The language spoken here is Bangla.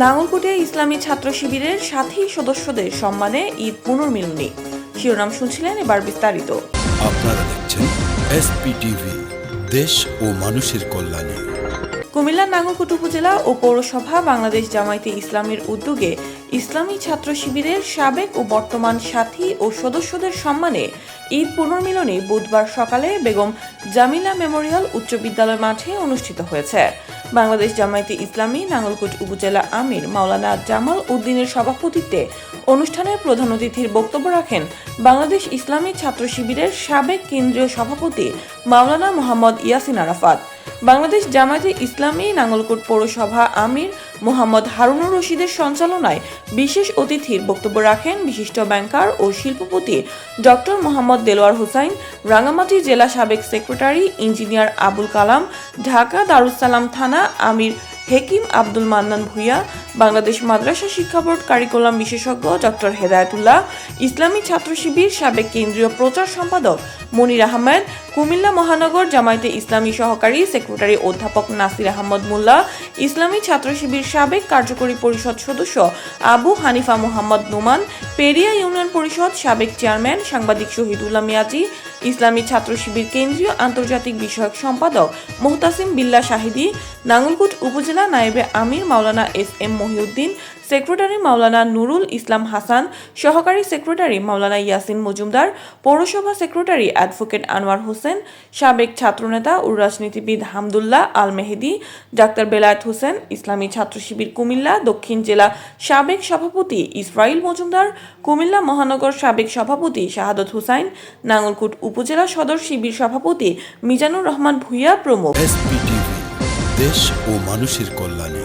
নাঙ্গলকোটে ইসলামী ছাত্র শিবিরের সাথী সদস্যদের সম্মানে ঈদ পুনর্মিলনী। শিরোনাম শুনছিলেন, এবার বিস্তারিত। আপনারা দেখছেন এসপিটিভি, দেশ ও মানুষের কল্যাণে। কুমিল্লার নাঙ্গলকোট উপজেলা ও পৌরসভা বাংলাদেশ জামায়াতে ইসলামীর উদ্যোগে ইসলামী ছাত্র শিবিরের সাবেক ও বর্তমান সাথী ও সদস্যদের সম্মানে ঈদ পুনর্মিলনী বুধবার সকালে বেগম জামিলা মেমোরিয়াল উচ্চ বিদ্যালয় মাঠে অনুষ্ঠিত হয়েছে। বাংলাদেশ জামায়াতে ইসলামী নাঙ্গলকোট উপজেলা আমির মাওলানা জামাল উদ্দিনের সভাপতিত্বে অনুষ্ঠানের প্রধান অতিথির বক্তব্য রাখেন বাংলাদেশ ইসলামী ছাত্র শিবিরের সাবেক কেন্দ্রীয় সভাপতি মাওলানা মোহাম্মদ ইয়াসিন আরাফাত। বাংলাদেশ জামায়াতে ইসলামী নাঙ্গলকোট পৌরসভা আমির মোহাম্মদ হারুনুর রশিদের সঞ্চালনায় বিশেষ অতিথির বক্তব্য রাখেন বিশিষ্ট ব্যাংকার ও শিল্পপতি ডক্টর মোহাম্মদ দেলোয়ার হোসাইন, রাঙ্গামাটি জেলা সাবেক সেক্রেটারি ইঞ্জিনিয়ার আবুল কালাম, ঢাকা দারুস সালাম থানা আমির হেকিম আব্দুল মান্নান ভূঁইয়া, বাংলাদেশ মাদ্রাসা শিক্ষা বোর্ড কারিকুলাম বিশেষজ্ঞ ডক্টর হেদায়েতুল্লাহ, ইসলামী ছাত্র শিবির সাবেক কেন্দ্রীয় প্রচার সম্পাদক মনির আহমেদ, কুমিল্লা মহানগর জামায়াতে ইসলামী সহকারী সেক্রেটারি অধ্যাপক নাসির আহমদ মোল্লা, ইসলামী ছাত্র শিবির সাবেক কার্যকরী পরিষদ সদস্য আবু হানিফা মোহাম্মদ নোমান, পেরিয়া ইউনিয়ন পরিষদ সাবেক চেয়ারম্যান সাংবাদিক শহীদুল্লাহ মিয়াজি, ইসলামী ছাত্র শিবির কেন্দ্রীয় আন্তর্জাতিক বিষয়ক সম্পাদক মোহতাসিম বিল্লাহ শাহিদি, নাঙ্গলকোট উপজেলা নায়েবে আমির মাওলানা এস এম মহিউদ্দিন, সেক্রেটারি মাওলানা নুরুল ইসলাম হাসান, সহকারী সেক্রেটারি মাওলানা ইয়াসিন মজুমদার, পৌরসভা সেক্রেটারি অ্যাডভোকেট আনোয়ার হোসেন, সাবেক ছাত্রনেতা ও রাজনীতিবিদ হামদুল্লাহ আল মেহেদি, ডাক্তার বেলায়েত হোসেন, ইসলামী ছাত্র শিবির কুমিল্লা দক্ষিণ জেলা সাবেক সভাপতি ইসরাইল মজুমদার, কুমিল্লা মহানগর সাবেক সভাপতি শাহাদত হুসাইন, নাঙ্গলকোট উপজেলা সদর শিবির সভাপতি মিজানুর রহমান ভূঁইয়া প্রমুখ। এসপিটিভি, দেশ ও মানুষের কল্যাণে।